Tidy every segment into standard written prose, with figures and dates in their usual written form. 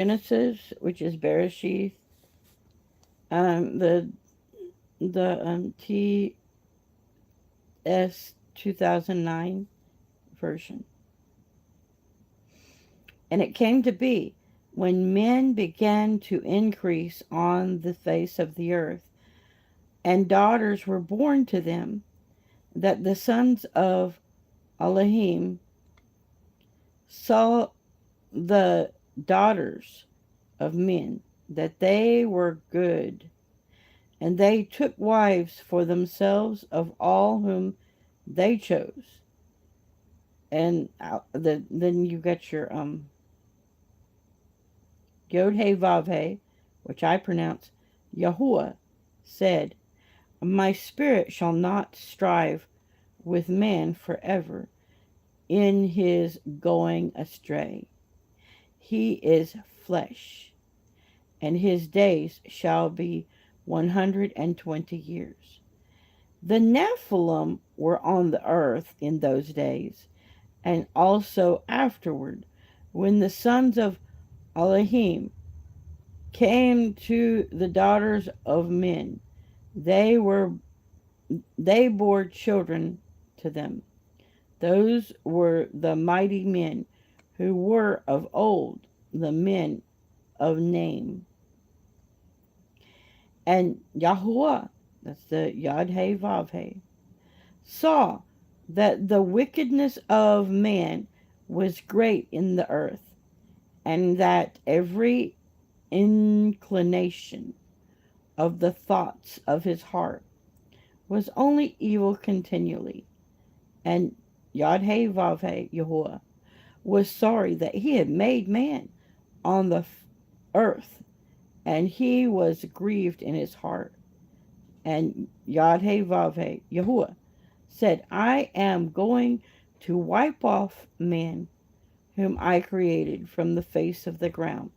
Genesis, which is Bereshith, the TS 2009 version. And it came to be, when men began to increase on the face of the earth, and daughters were born to them, that the sons of Elohim saw the daughters of men, that they were good, and they took wives for themselves of all whom they chose. And then you got your Yod He Vav He, which I pronounce Yahuwah, said, "My spirit shall not strive with man forever in his going astray. He is flesh, and his days shall be 120 years." The Nephilim were on the earth in those days, and also afterward, when the sons of Elohim came to the daughters of men. They were they bore children to them. Those were the mighty men who were of old, the men of name. And Yahuwah, that's the Yod He Vav He, saw that the wickedness of man was great in the earth, and that every inclination of the thoughts of his heart was only evil continually. And Yod He Vav He, Yahuwah, was sorry that he had made man on the earth, and he was grieved in his heart. And Yod He Vav He, Yahuwah, said, "I am going to wipe off man whom I created from the face of the ground,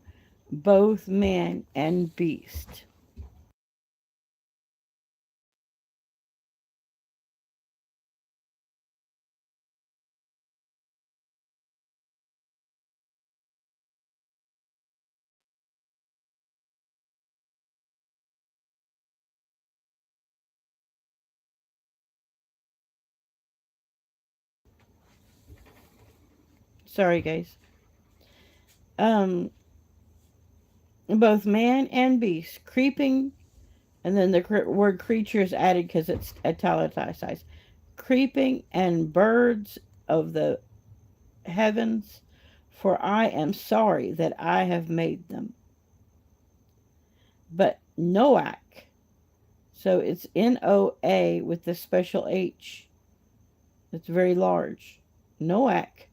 both man and beast." Sorry, guys. Um, Both man and beast, creeping, and then the word creature is added because it's italicized. Creeping and birds of the heavens, for I am sorry that I have made them. But Noach, so it's Noa with the special H. It's very large. Noach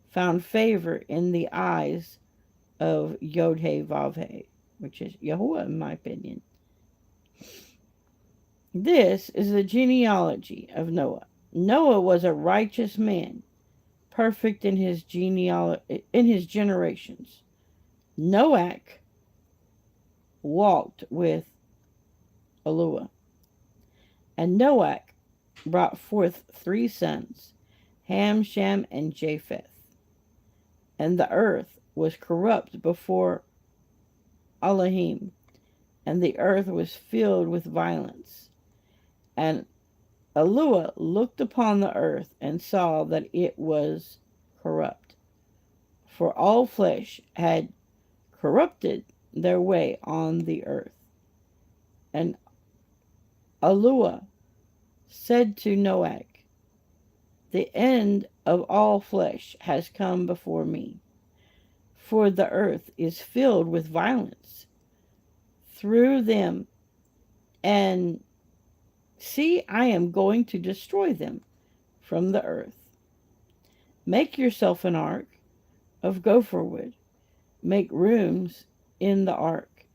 found favor in the eyes of Yod He Vav He, which is Yahuwah, in my opinion. This is the genealogy of Noah. Noah was a righteous man, perfect in his in his generations. Noach walked with Eluah, and Noach brought forth 3 sons, Ham, Shem, and Japheth. And the earth was corrupt before Elohim, and the earth was filled with violence. And Eluah looked upon the earth and saw that it was corrupt, for all flesh had corrupted their way on the earth. And Eluah said to Noach, "The end of all flesh has come before me, for the earth is filled with violence through them, and see, I am going to destroy them from the earth. Make yourself an ark of gopher wood. Make rooms in the ark,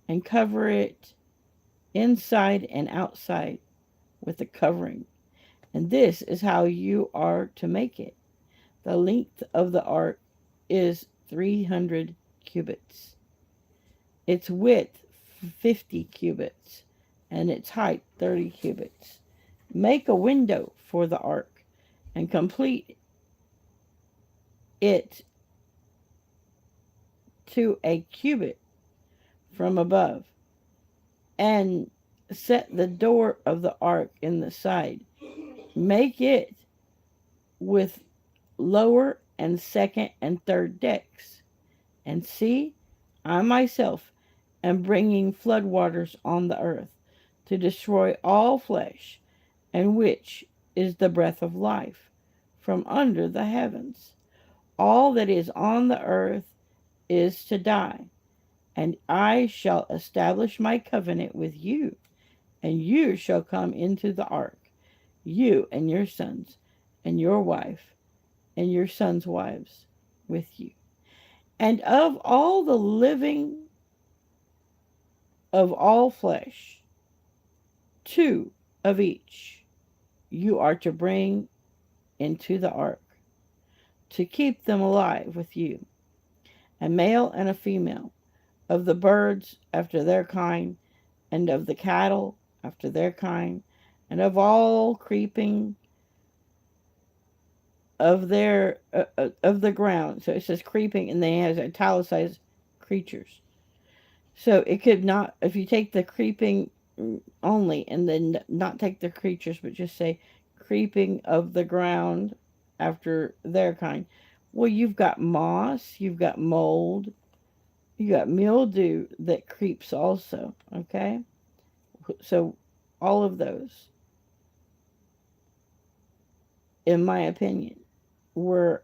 and cover it inside and outside with a covering. And this is how you are to make it. The length of the ark is 300 cubits, its width 50 cubits, and its height 30 cubits. Make a window for the ark, and complete it to a cubit from above, and set the door of the ark in the side. Make it with lower and second and third decks. And see, I myself am bringing floodwaters on the earth to destroy all flesh, and which is the breath of life, from under the heavens. All that is on the earth is to die, and I shall establish my covenant with you, and you shall come into the ark, you and your sons, and your wife, and your sons' wives with you. And of all the living of all flesh, two of each you are to bring into the ark, to keep them alive with you, a male and a female, of the birds after their kind, and of the cattle after their kind, and of all creeping of the ground. So it says creeping, and then it has italicized creatures. So it could not, if you take the creeping only and then not take the creatures, but just say creeping of the ground after their kind. Well, you've got moss, you've got mold, you got mildew that creeps also, okay? So all of those, in my opinion, were,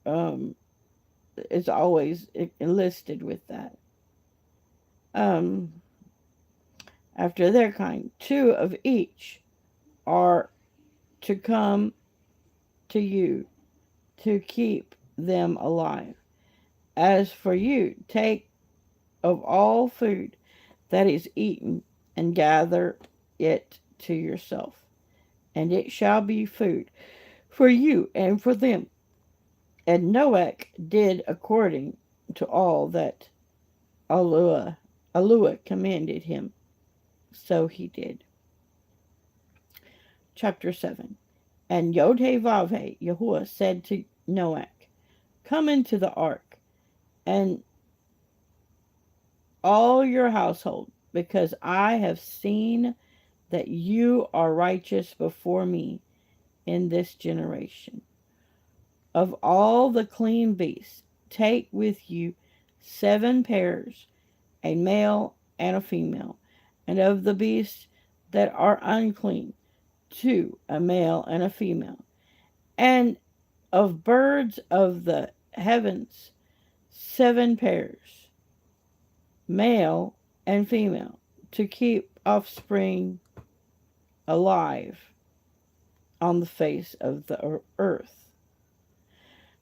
it's always enlisted with that. After their kind, two of each are to come to you to keep them alive. As for you, take of all food that is eaten and gather it to yourself, and it shall be food for you and for them. And Noah did according to all that Allah commanded him. So he did. Chapter 7. And Yod-Heh-Vav-Heh, Yahuwah said to Noah, come into the ark, and all your household, because I have seen that you are righteous before me in this generation. Of all the clean beasts, take with you 7 pairs, a male and a female, and of the beasts that are unclean, 2, a male and a female, and of birds of the heavens, 7 pairs, male and female, to keep offspring alive on the face of the earth.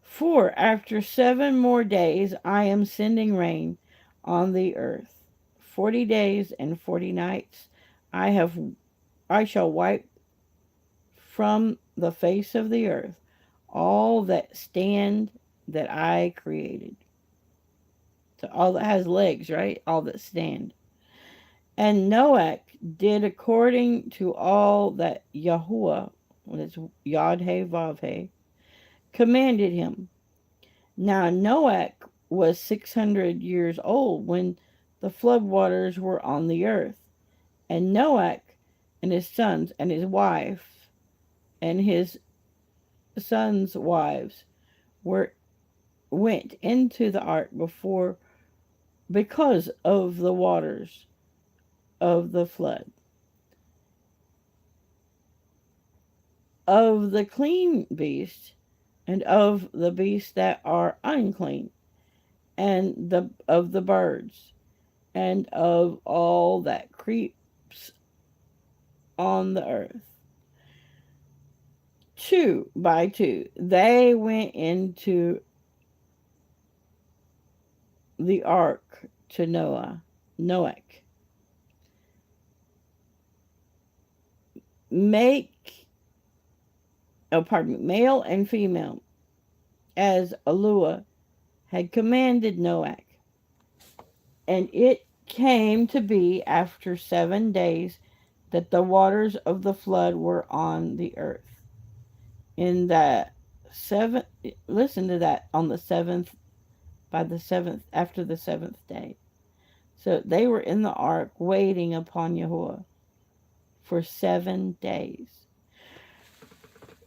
For after 7 more days I am sending rain on the earth. 40 days and 40 nights I shall wipe from the face of the earth all that stand that I created. So all that has legs, right? All that stand. And Noah did according to all that Yahuwah, that's Yod-Heh-Vav-Heh, commanded him. Now Noah was 600 years old when the floodwaters were on the earth. And Noah and his sons and his wife and his sons' wives went into the ark because of the waters of the flood. Of the clean beasts and of the beasts that are unclean, and of the birds, and of all that creeps on the earth. 2 by 2, they went into the ark to Noah. Male and female, as Allah had commanded Noah. And it came to be after 7 days that the waters of the flood were on the earth. In the 7th, listen to that, on the 7th by the seventh after the seventh day. So they were in the ark waiting upon Yahuwah for 7 days.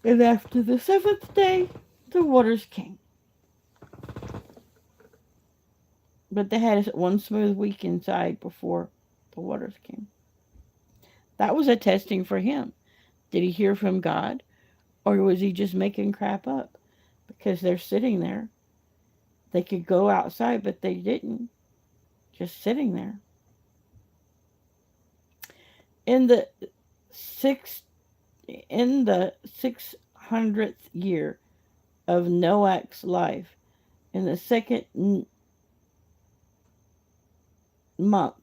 And after the seventh day, the waters came. But they had one smooth week inside before the waters came. That was a testing for him. Did he hear from God? Or was he just making crap up? Because they're sitting there. They could go outside, but they didn't. Just sitting there. In the 600th year of Noah's life, in the second month,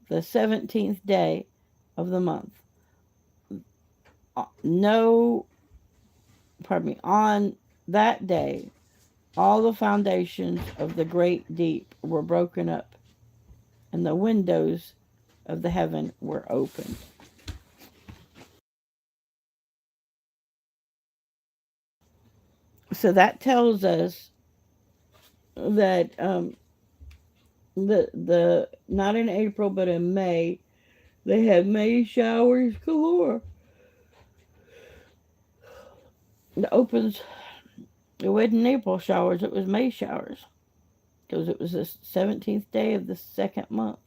the 17th day of the month, on that day, all the foundations of the great deep were broken up, and the windows of the heaven were opened. So that tells us that the not in April but in May, they had May showers galore. It wasn't April showers, it was May showers, because it was the 17th day of the second month.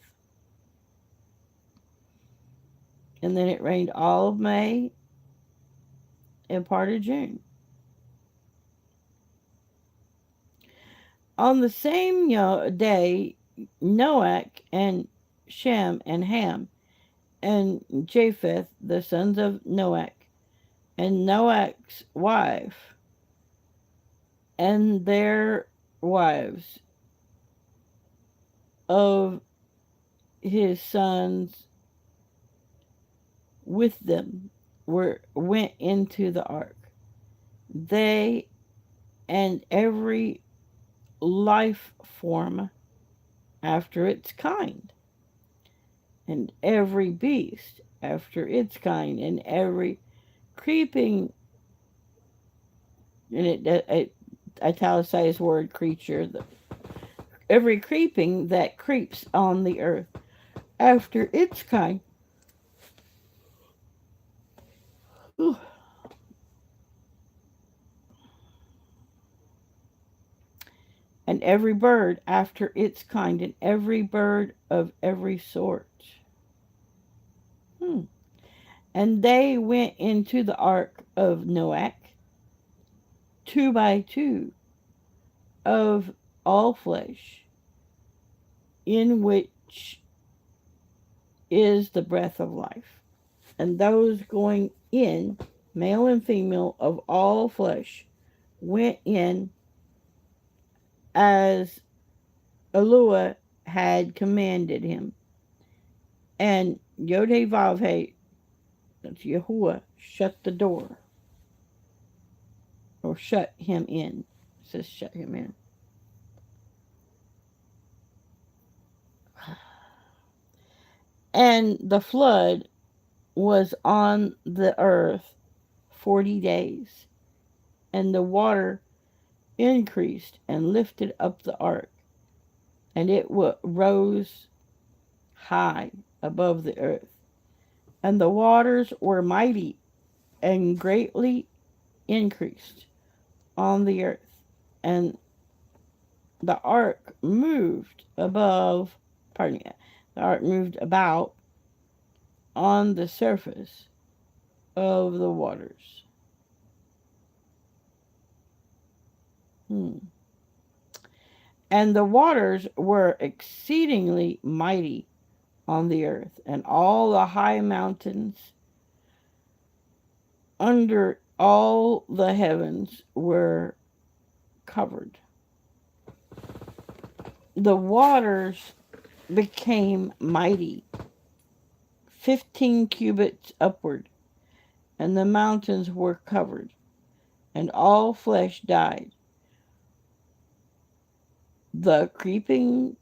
And then it rained all of May and part of June. On the same day, Noach and Shem and Ham and Japheth, the sons of Noach, and Noach's wife, and their wives of his sons with them went into the ark. They and every life form after its kind, and every beast after its kind, and every creeping, and it italicized word creature, every creeping that creeps on the earth after its kind. Ooh. And every bird after its kind, and every bird of every sort. And they went into the ark of Noach, 2 by 2, of all flesh, in which is the breath of life. And those going in, male and female of all flesh, went in as Elua had commanded him. And Yod-Heh-Vav-Heh, that's Yahuwah, shut the door. Or shut him in. It says shut him in. And the flood was on the earth 40 days. And the water increased and lifted up the ark. And it rose high above the earth. And the waters were mighty and greatly increased on the earth. And the ark moved the ark moved about on the surface of the waters. And the waters were exceedingly mighty on the earth, and all the high mountains under all the heavens were covered. The waters became mighty, 15 cubits upward, and the mountains were covered, and all flesh died. The creeping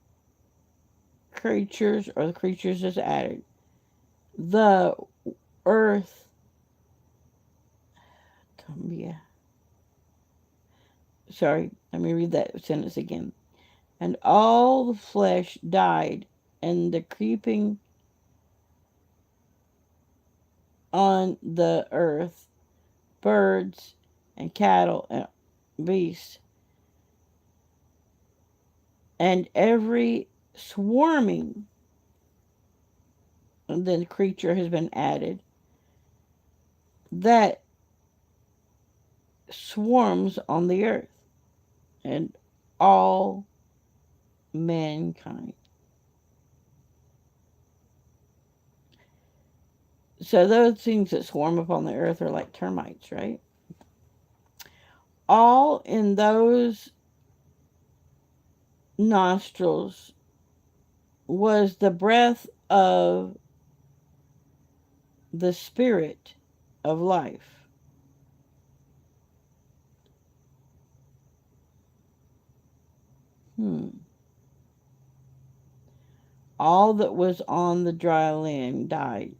creatures, or the creatures is added, the earth, Sorry, let me read that sentence again. And all the flesh died, and the creeping on the earth, birds and cattle and beasts, and every swarming, and then creature has been added, that swarms on the earth, and all mankind. So those things that swarm upon the earth are like termites, right? All in those nostrils was the breath of the spirit of life. All that was on the dry land died.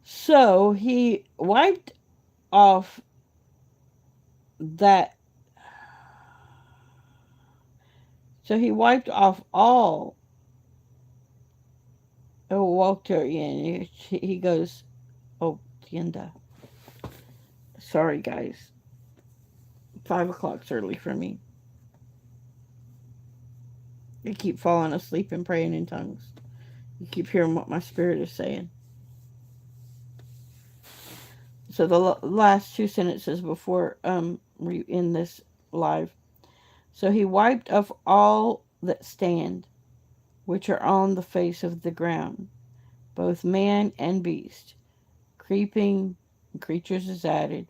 So he wiped off that. So he wiped off all. Oh, Walter, yeah, he goes, oh, tienda. Sorry, guys. 5 o'clock's early for me. I keep falling asleep and praying in tongues. You keep hearing what my spirit is saying. So the last two sentences before we end this live. So he wiped off all that stand, which are on the face of the ground, both man and beast, creeping creatures is added,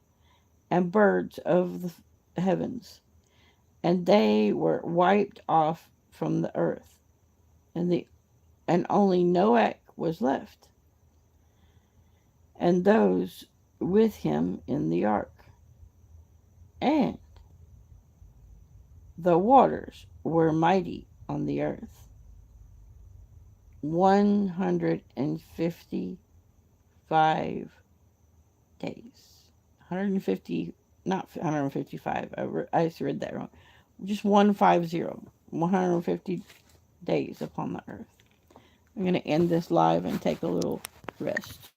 and birds of the heavens. And they were wiped off from the earth, and only Noah was left, and those with him in the ark. And the waters were mighty on the earth 155 days. 150, not 155. I just read that wrong. Just 150. 150 days upon the earth. I'm going to end this live and take a little rest.